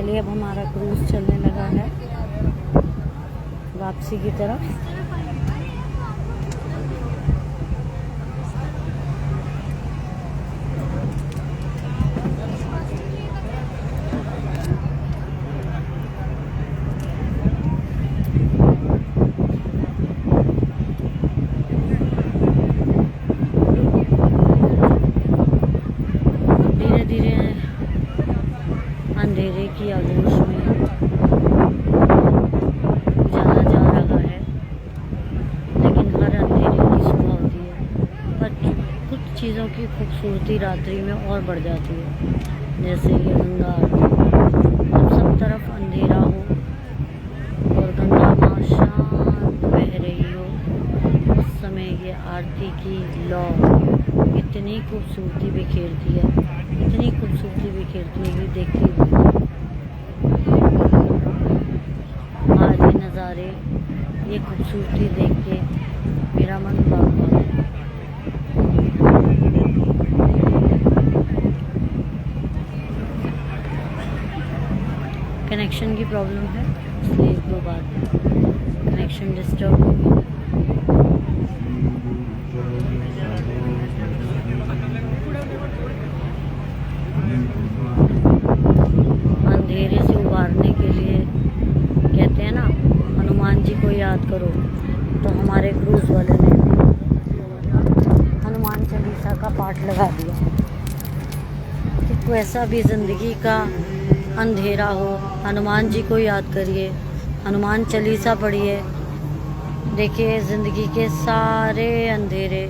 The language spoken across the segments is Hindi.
फाइनली अब हमारा क्रूज़ चलने लगा है वापसी की तरफ। धीरे धीरे अंधेरे की आगोश में जाना जा रहा है, लेकिन हर अंधेरे की सुबह होती है। पर कुछ चीज़ों की खूबसूरती रात्रि में और बढ़ जाती है, जैसे ये गंगा आरती। जब सब तरफ अंधेरा हो और गंगा माँ शांत बह रही हो, उस समय ये आरती की लौ इतनी खूबसूरती बिखेरती है, इतनी खूबसूरती बिखेरती है कि देखती हुई आज ये नज़ारे, ये खूबसूरती देख के मेरा मन बाग है। कनेक्शन की प्रॉब्लम है, इसलिए एक दो बार कनेक्शन डिस्टर्ब हो गया। अंधेरे से उबारने के लिए कहते हैं ना, हनुमान जी को याद करो, तो हमारे क्रूज़ वाले ने हनुमान चालीसा का पाठ लगा दिया कि वैसा भी ज़िंदगी का अंधेरा हो, हनुमान जी को याद करिए, हनुमान चालीसा पढ़िए, देखिए ज़िंदगी के सारे अंधेरे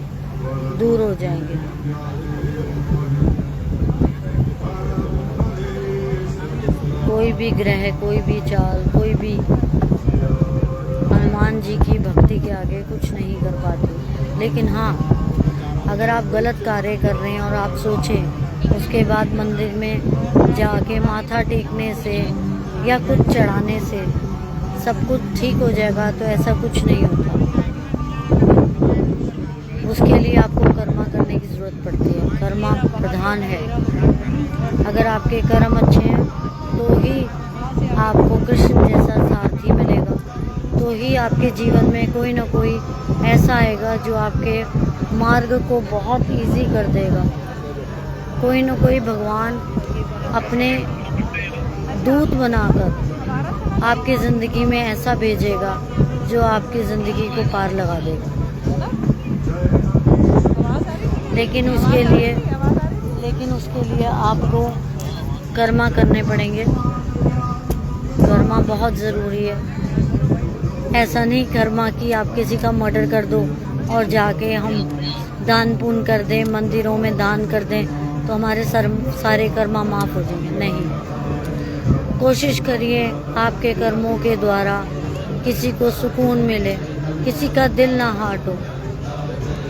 दूर हो जाएंगे। कोई भी ग्रह, कोई भी चाल, कोई भी हनुमान जी की भक्ति के आगे कुछ नहीं कर पाती। लेकिन हाँ, अगर आप गलत कार्य कर रहे हैं और आप सोचें उसके बाद मंदिर में जाके माथा टेकने से या कुछ चढ़ाने से सब कुछ ठीक हो जाएगा, तो ऐसा कुछ नहीं होता। उसके लिए आपको कर्मा करने की ज़रूरत पड़ती है, कर्मा प्रधान है। अगर आपके कर्म अच्छे हैं तो ही आपको कृष्ण जैसा सारथी मिलेगा, तो ही आपके जीवन में कोई ना कोई ऐसा आएगा जो आपके मार्ग को बहुत इजी कर देगा। कोई ना कोई भगवान अपने दूत बनाकर आपकी ज़िंदगी में ऐसा भेजेगा जो आपकी ज़िंदगी को पार लगा देगा। लेकिन उसके लिए आपको कर्मा करने पड़ेंगे। कर्मा बहुत ज़रूरी है। ऐसा नहीं कर्मा कि आप किसी का मर्डर कर दो और जाके हम दान पुण्य कर दें, मंदिरों में दान कर दें तो हमारे सारे कर्मा माफ़ हो जाएंगे। नहीं, कोशिश करिए आपके कर्मों के द्वारा किसी को सुकून मिले, किसी का दिल ना हर्ट हो।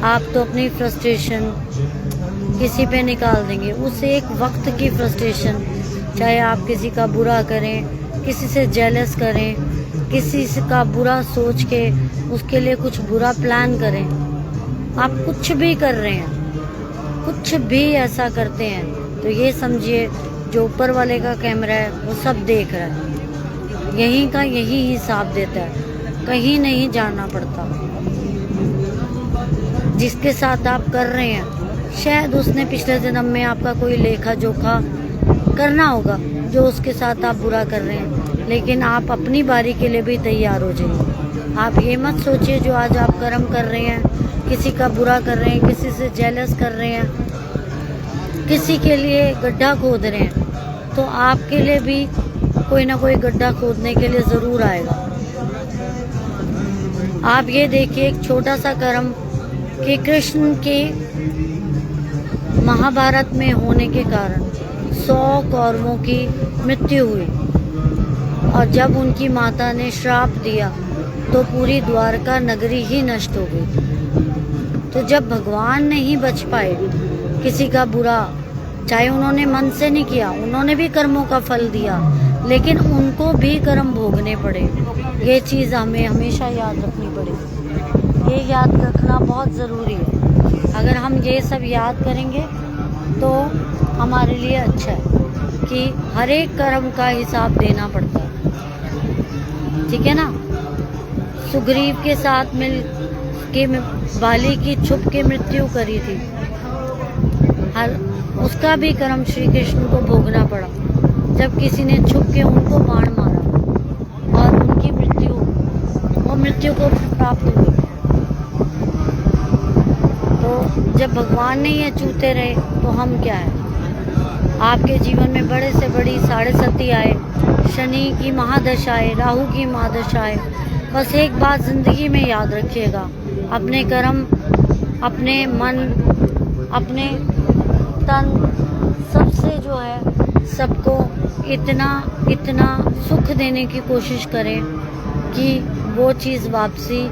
आप तो अपनी फ्रस्ट्रेशन किसी पे निकाल देंगे, उस एक वक्त की फ्रस्ट्रेशन, चाहे आप किसी का बुरा करें, किसी से जेलस करें, किसी का बुरा सोच के उसके लिए कुछ बुरा प्लान करें, आप कुछ भी कर रहे हैं, कुछ भी ऐसा करते हैं तो ये समझिए जो ऊपर वाले का कैमरा है वो सब देख रहा है, यहीं का यही हिसाब देता है, कहीं नहीं जाना पड़ता। जिसके साथ आप कर रहे हैं शायद उसने पिछले जन्म में आपका कोई लेखा जोखा करना होगा जो उसके साथ आप बुरा कर रहे हैं, लेकिन आप अपनी बारी के लिए भी तैयार हो जाइए। आप ये मत सोचिए जो आज आप कर्म कर रहे हैं, किसी का बुरा कर रहे हैं, किसी से जेलस कर रहे हैं, किसी के लिए गड्ढा खोद रहे हैं, तो आपके लिए भी कोई ना कोई गड्ढा खोदने के लिए ज़रूर आएगा। आप ये देखिए एक छोटा सा कर्म कि कृष्ण के महाभारत में होने के कारण 100 कौरवों की मृत्यु हुई, और जब उनकी माता ने श्राप दिया तो पूरी द्वारका नगरी ही नष्ट हो गई। तो जब भगवान नहीं बच पाए किसी का बुरा, चाहे उन्होंने मन से नहीं किया, उन्होंने भी कर्मों का फल दिया, लेकिन उनको भी कर्म भोगने पड़े। ये चीज़ हमें हमेशा याद रखनी पड़ेगी, ये याद रखना बहुत ज़रूरी है। अगर हम ये सब याद करेंगे तो हमारे लिए अच्छा है। कि हर एक कर्म का हिसाब देना पड़ता है, ठीक है ना। सुग्रीव के साथ मिल के बाली की छुप के मृत्यु करी थी, हर उसका भी कर्म श्री कृष्ण को भोगना पड़ा जब किसी ने छुप के उनको बाण मारा और उनकी मृत्यु को प्राप्त हुई। तो जब भगवान ने ये चूते रहे तो हम क्या है। आपके जीवन में बड़े से बड़ी 7.5 आए, शनि की महादशा आए, राहु की महादशा आए, बस एक बात ज़िंदगी में याद रखिएगा, अपने कर्म, अपने मन, अपने तन, सबसे जो है सबको इतना सुख देने की कोशिश करें कि वो चीज़ वापसी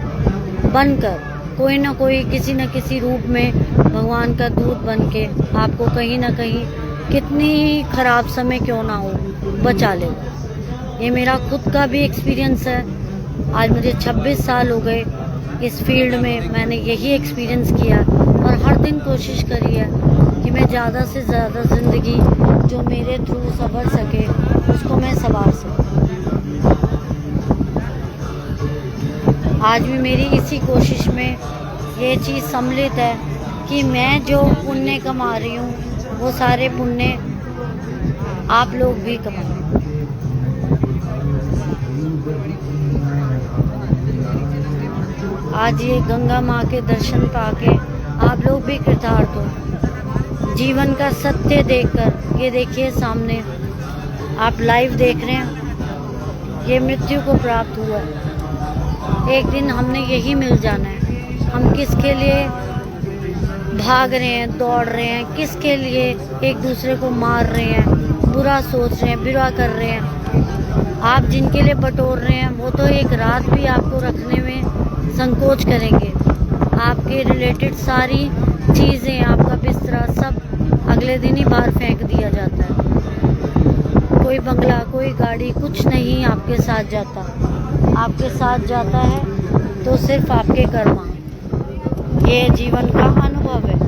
बनकर कोई ना कोई किसी न किसी रूप में भगवान का दूत बन के आपको कहीं ना कहीं कितनी ही खराब समय क्यों ना हो बचा लेगा। ये मेरा खुद का भी एक्सपीरियंस है। आज मुझे 26 साल हो गए इस फील्ड में, मैंने यही एक्सपीरियंस किया और हर दिन कोशिश करी है कि मैं ज़्यादा से ज़्यादा ज़िंदगी जो मेरे थ्रू संवर सके उसको मैं संवार सकूं। आज भी मेरी इसी कोशिश में ये चीज़ सम्मिलित है कि मैं जो पुण्य कमा रही हूँ वो सारे पुण्य आप लोग भी कमाएं। आज ये गंगा माँ के दर्शन पाके आप लोग भी कृतार्थ हो। जीवन का सत्य देखकर, ये देखिए सामने आप लाइव देख रहे हैं, ये मृत्यु को प्राप्त हुआ है। एक दिन हमने यही मिल जाना है। हम किसके लिए भाग रहे हैं, दौड़ रहे हैं, किसके लिए एक दूसरे को मार रहे हैं, बुरा सोच रहे हैं, बुरा कर रहे हैं। आप जिनके लिए बटोर रहे हैं वो तो एक रात भी आपको रखने में संकोच करेंगे। आपके रिलेटेड सारी चीज़ें, आपका बिस्तरा सब अगले दिन ही बाहर फेंक दिया जाता है। कोई बंगला, कोई गाड़ी, कुछ नहीं आपके साथ जाता। आपके साथ जाता है तो सिर्फ आपके कर्मा। ये जीवन का अनुभव है,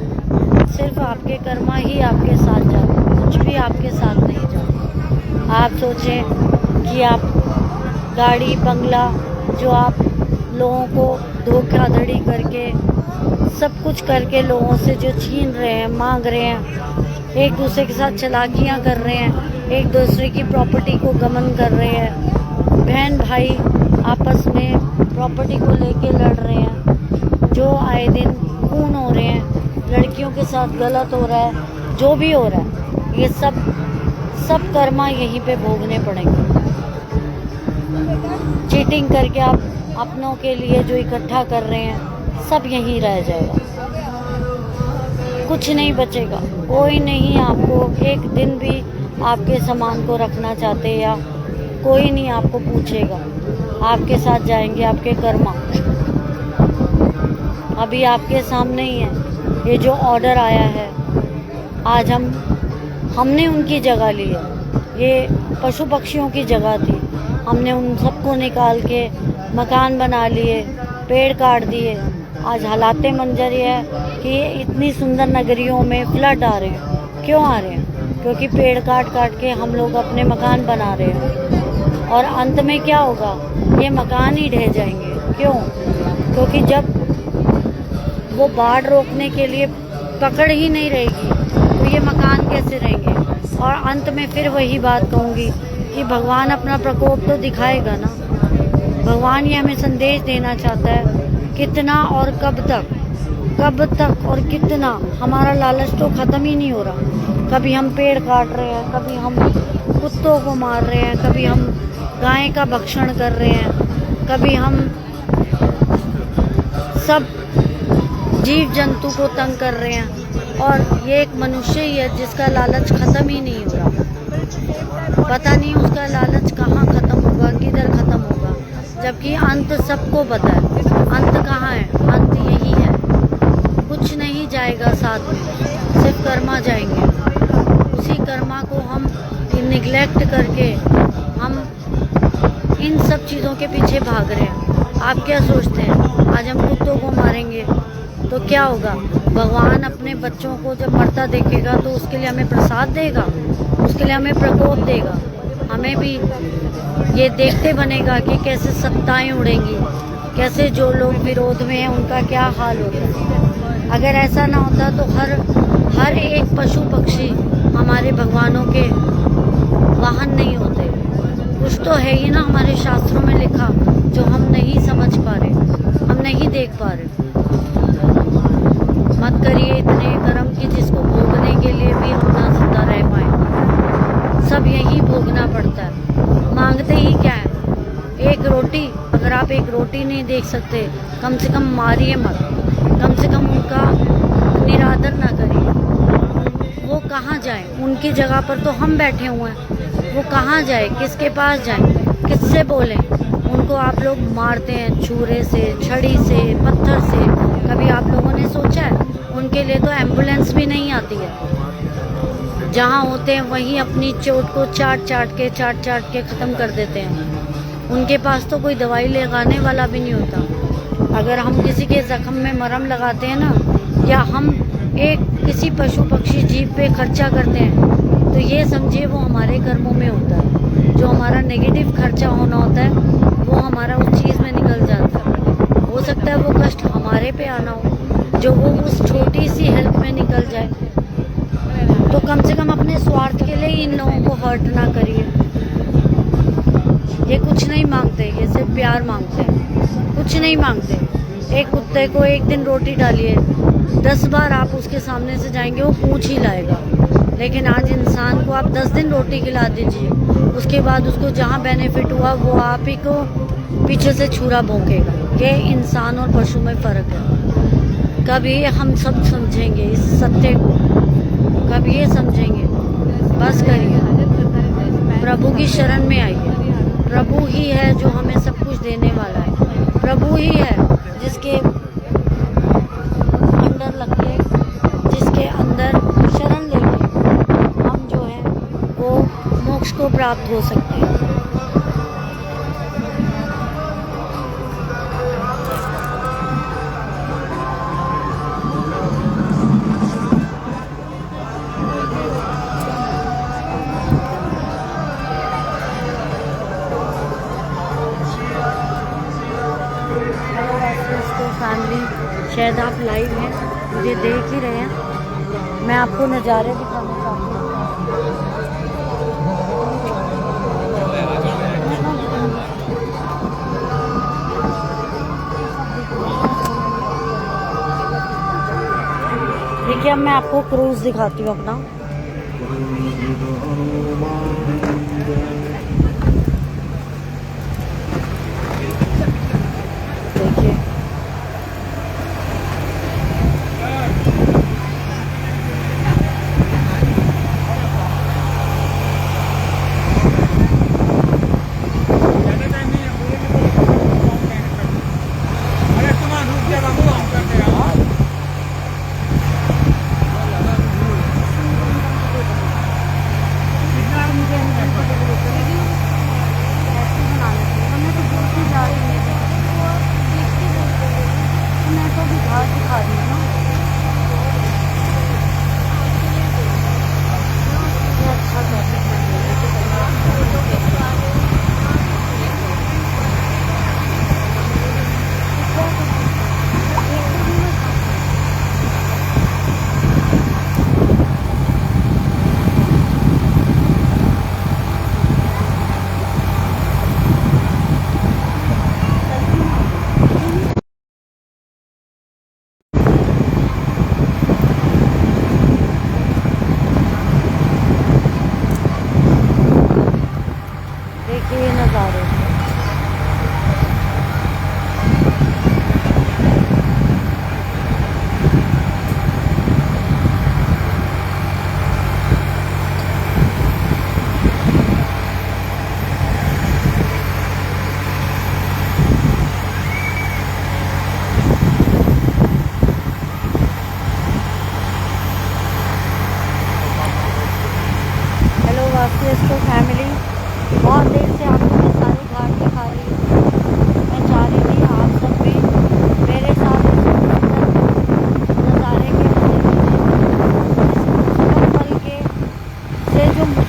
सिर्फ आपके कर्मा ही आपके साथ जाते, कुछ भी आपके साथ नहीं जाता। आप सोचें कि आप गाड़ी, बंगला जो आप लोगों को धोखाधड़ी करके सब कुछ करके लोगों से जो छीन रहे हैं, मांग रहे हैं, एक दूसरे के साथ चालाकियाँ कर रहे हैं, एक दूसरे की प्रॉपर्टी को गमन कर रहे हैं, बहन भाई आपस में प्रॉपर्टी को लेके लड़ रहे हैं, जो आए दिन खून हो रहे हैं, लड़कियों के साथ गलत हो रहा है, जो भी हो रहा है, ये सब कर्मा यहीं पे भोगने पड़ेंगे। चीटिंग करके आप अपनों के लिए जो इकट्ठा कर रहे हैं सब यहीं रह जाएगा, कुछ नहीं बचेगा। कोई नहीं आपको एक दिन भी आपके सामान को रखना चाहते, या कोई नहीं आपको पूछेगा। आपके साथ जाएंगे आपके कर्मा। अभी आपके सामने ही है ये जो ऑर्डर आया है, आज हमने उनकी जगह ली है। ये पशु पक्षियों की जगह थी, हमने उन सबको निकाल के मकान बना लिए, पेड़ काट दिए। आज हालात मंजर ये है कि इतनी सुंदर नगरियों में फ्लड आ रहे हैं। क्यों आ रहे हैं? क्योंकि पेड़ काट काट के हम लोग अपने मकान बना रहे हैं, और अंत में क्या होगा, ये मकान ही ढह जाएंगे। क्यों? क्योंकि जब वो बाढ़ रोकने के लिए पकड़ ही नहीं रहेगी तो ये मकान कैसे रहेंगे। और अंत में फिर वही बात कहूँगी कि भगवान अपना प्रकोप तो दिखाएगा ना। भगवान ये हमें संदेश देना चाहता है, कितना और कब तक और कितना। हमारा लालच तो ख़त्म ही नहीं हो रहा। कभी हम पेड़ काट रहे हैं, कभी हम कुत्तों को मार रहे हैं, कभी हम गाय का भक्षण कर रहे हैं, कभी हम सब जीव जंतु को तंग कर रहे हैं। और ये एक मनुष्य ही है जिसका लालच ख़त्म ही नहीं हो रहा। पता नहीं उसका लालच कहाँ ख़त्म होगा, किधर ख़त्म होगा, जबकि अंत सबको पता है। अंत कहाँ है? अंत यही है, कुछ नहीं जाएगा साथ में, सिर्फ कर्मा जाएंगे। उसी कर्मा को हम निगलेक्ट करके हम इन सब चीज़ों के पीछे भाग रहे हैं। आप क्या सोचते हैं? आज हम कुत्तों को मारेंगे तो क्या होगा? भगवान अपने बच्चों को जब मरता देखेगा तो उसके लिए हमें प्रसाद देगा, उसके लिए हमें प्रकोप देगा, हमें भी ये देखते बनेगा कि कैसे सत्ताएं उड़ेंगी, कैसे जो लोग विरोध में हैं उनका क्या हाल होता है। अगर ऐसा ना होता तो हर एक पशु पक्षी हमारे भगवानों के वाहन नहीं होते। कुछ तो है ही ना हमारे शास्त्रों में लिखा जो हम नहीं समझ पा रहे, हम नहीं देख पा रहे। मत करिए इतने कर्म कि जिसको भोगने के लिए भी हम ना जिंदा रह पाए। सब यही भोगना पड़ता है। मांगते ही क्या है? एक रोटी। अगर आप एक रोटी नहीं देख सकते, कम से कम मारिए मत, कम से कम उनका निरादर ना करिए। वो कहाँ जाए? उनकी जगह पर तो हम बैठे हुए हैं। वो कहाँ जाए? किसके पास जाए? किससे बोलें? उनको आप लोग मारते हैं छुरे से, छड़ी से, पत्थर से। कभी आप लोगों ने सोचा है? उनके लिए तो एम्बुलेंस भी नहीं आती है। जहाँ होते हैं वहीं अपनी चोट को चाट चाट के ख़त्म कर देते हैं। उनके पास तो कोई दवाई लगाने वाला भी नहीं होता। अगर हम किसी के जख्म में मरहम लगाते हैं ना, या हम किसी पशु पक्षी जीव पे खर्चा करते हैं, तो ये समझिए वो हमारे कर्मों में होता है। जो हमारा नेगेटिव खर्चा होना होता है वो हमारा उस चीज़ में निकल जाता है। हो सकता है वो कष्ट हमारे पे आना हो, जो वो उस छोटी सी हेल्प में निकल जाए। तो कम से कम अपने स्वार्थ के लिए इन लोगों को हर्ट ना करिए। ये कुछ नहीं मांगते, ये सिर्फ प्यार मांगते हैं, कुछ नहीं मांगते। एक कुत्ते को एक दिन रोटी डालिए, 10 बार आप उसके सामने से जाएंगे वो पूंछ ही लाएगा। लेकिन आज इंसान को आप 10 दिन रोटी खिला दीजिए, उसके बाद उसको जहाँ बेनिफिट हुआ वो आप ही को पीछे से छुरा भोंकेगा। ये इंसान और पशु में फ़र्क है। कभी हम सब समझेंगे इस सत्य को, कभी ये समझेंगे। बस करिए, प्रभु की शरण में आइए। प्रभु ही है जो हमें सब कुछ देने वाला है। प्रभु ही है जिसके अंदर लगे, जिसके अंदर शरण लेके हम जो है वो मोक्ष को प्राप्त हो सकते हैं। फैमिली, शायद आप लाइव हैं, मुझे देख ही रहे हैं। मैं आपको नज़ारे दिखाना चाहती हूँ। देखिए अब मैं आपको क्रूज दिखाती हूँ अपना। देखिए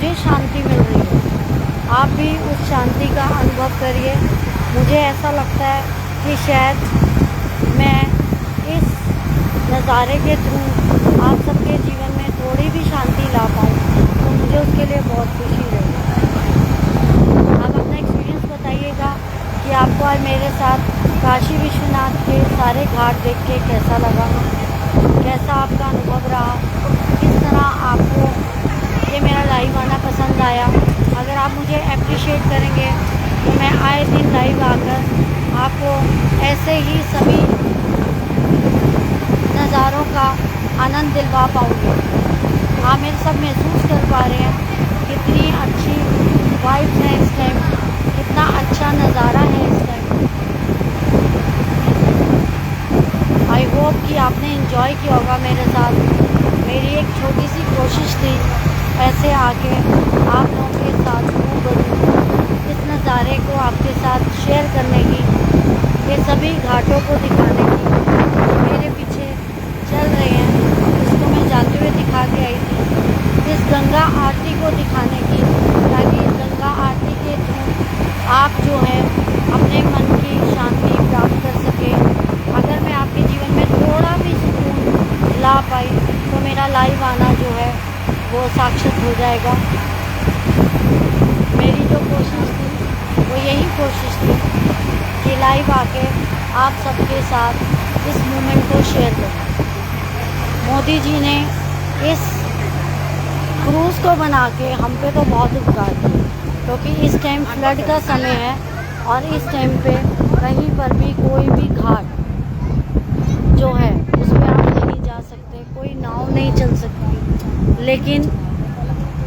मुझे शांति मिल रही है। आप भी उस शांति का अनुभव करिए। मुझे ऐसा लगता है कि शायद मैं इस नज़ारे के थ्रू आप सबके जीवन में थोड़ी भी शांति ला पाऊँ, तो मुझे उसके लिए बहुत खुशी रहेगी। आप अपना एक्सपीरियंस बताइएगा कि आपको आज मेरे साथ काशी विश्वनाथ के सारे घाट देख के कैसा लगा, कैसा आपका अनुभव रहा, किस तरह आपको ये मेरा लाइव आना पसंद आया। अगर आप मुझे अप्रिशिएट करेंगे तो मैं आए दिन लाइव आकर आपको ऐसे ही सभी नज़ारों का आनंद दिलवा पाऊँगी। आप मेरे सब महसूस कर पा रहे हैं कितनी अच्छी वाइब्स हैं इस टाइम, कितना अच्छा नज़ारा है इस टाइम। आई होप कि आपने एंजॉय किया होगा मेरे साथ। मेरी एक छोटी सी कोशिश थी ऐसे आके आप लोगों के साथ रूबरू इस नज़ारे को आपके साथ शेयर करने की, ये सभी घाटों को दिखाने की। मेरे पीछे चल रहे हैं, इसको मैं जाते हुए दिखा के आई थी, इस गंगा आरती को दिखाने की, ताकि इस गंगा आरती के थ्रू आप जो है अपने मन की शांति प्राप्त कर सके। अगर मैं आपके जीवन में थोड़ा भी सुकून ला पाई तो मेरा लाइव आना जो है वो साक्षात हो जाएगा। मेरी जो कोशिश थी वो यही कोशिश थी कि लाइव आके आप सबके साथ इस मोमेंट को शेयर करूं। मोदी जी ने इस क्रूज़ को बना के हम पे तो बहुत उपकार किया, क्योंकि इस टाइम फ्लड का समय है और इस टाइम पे कहीं पर भी कोई भी घाट जो है उस पर आप नहीं जा सकते, कोई नाव नहीं चल सकती। लेकिन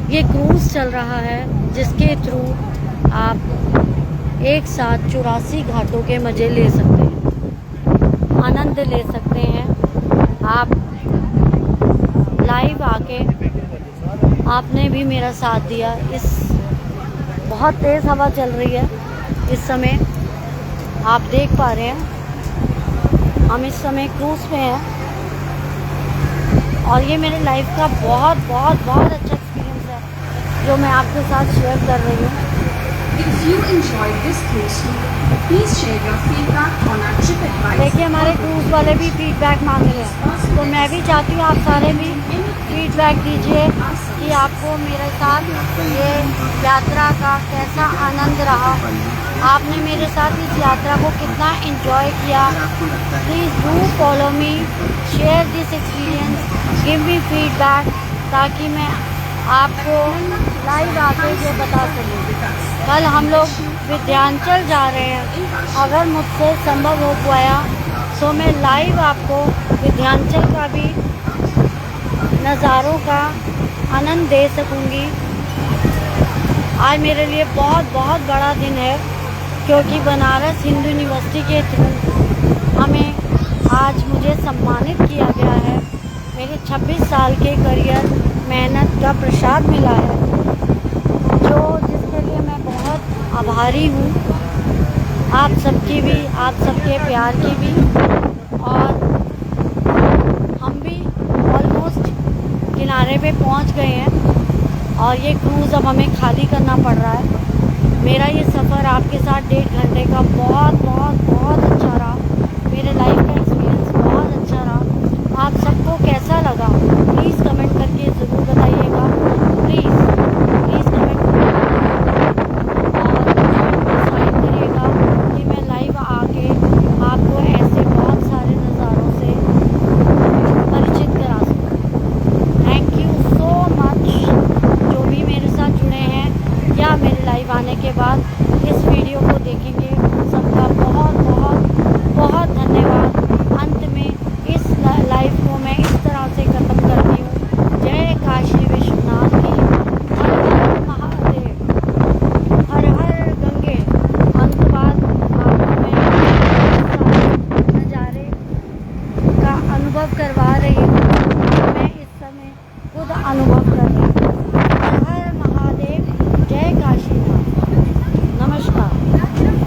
ये क्रूज़ चल रहा है जिसके थ्रू आप एक साथ 84 घाटों के मज़े ले सकते हैं, आनंद ले सकते हैं। आप लाइव आके आपने भी मेरा साथ दिया। इस बहुत तेज़ हवा चल रही है इस समय, आप देख पा रहे हैं हम इस समय क्रूज़ पे हैं और ये मेरे लाइफ का बहुत बहुत बहुत अच्छा एक्सपीरियंस है जो मैं आपके साथ शेयर कर रही हूँ। If you enjoyed this cruise tour, please share your feedback on our TripAdvisor. देखिए हमारे क्रूज़ वाले भी फीडबैक मांग रहे हैं, तो मैं भी चाहती हूँ आप सारे भी फीडबैक दीजिए कि आपको मेरे साथ ये यात्रा का कैसा आनंद रहा, आपने मेरे साथ इस यात्रा को कितना एंजॉय किया। Please do follow me, share this experience, give me feedback, ताकि मैं आपको लाइव आके ये बता सकूँ। कल हम लोग विंध्याचल जा रहे हैं, अगर मुझसे संभव हो पाया तो मैं लाइव आपको विंध्याचल का भी नज़ारों का आनंद दे सकूँगी। आज मेरे लिए बहुत बहुत बड़ा दिन है, क्योंकि बनारस हिंदू यूनिवर्सिटी के थ्रू हमें आज मुझे सम्मानित किया गया है। मेरे 26 साल के करियर मेहनत का प्रसाद मिला है, जो जिसके लिए मैं बहुत आभारी हूँ। आप सबकी भी, आप सबके प्यार की भी, और हम भी ऑलमोस्ट किनारे पे पहुँच गए हैं और ये क्रूज़ अब हमें खाली करना पड़ रहा है। मेरा ये सफ़र आपके साथ 1.5 घंटे का बहुत बहुत बहुत अच्छा रहा। मेरे लाइफ का एक्सपीरियंस बहुत अच्छा रहा। आप सबको कैसा लगा प्लीज़ कमेंट करके ज़रूर बताइएगा। प्लीज़ प्लीज़ कमेंट और सब्सक्राइब करिएगा कि मैं लाइव आके आपको ऐसे बहुत सारे नज़ारों से परिचित करा सकूँ। थैंक यू सो मच जो भी मेरे साथ जुड़े हैं या मेरे लाइव आने के बाद इस वीडियो को देखेंगे। सबका बहुत बहुत बहुत धन्यवाद।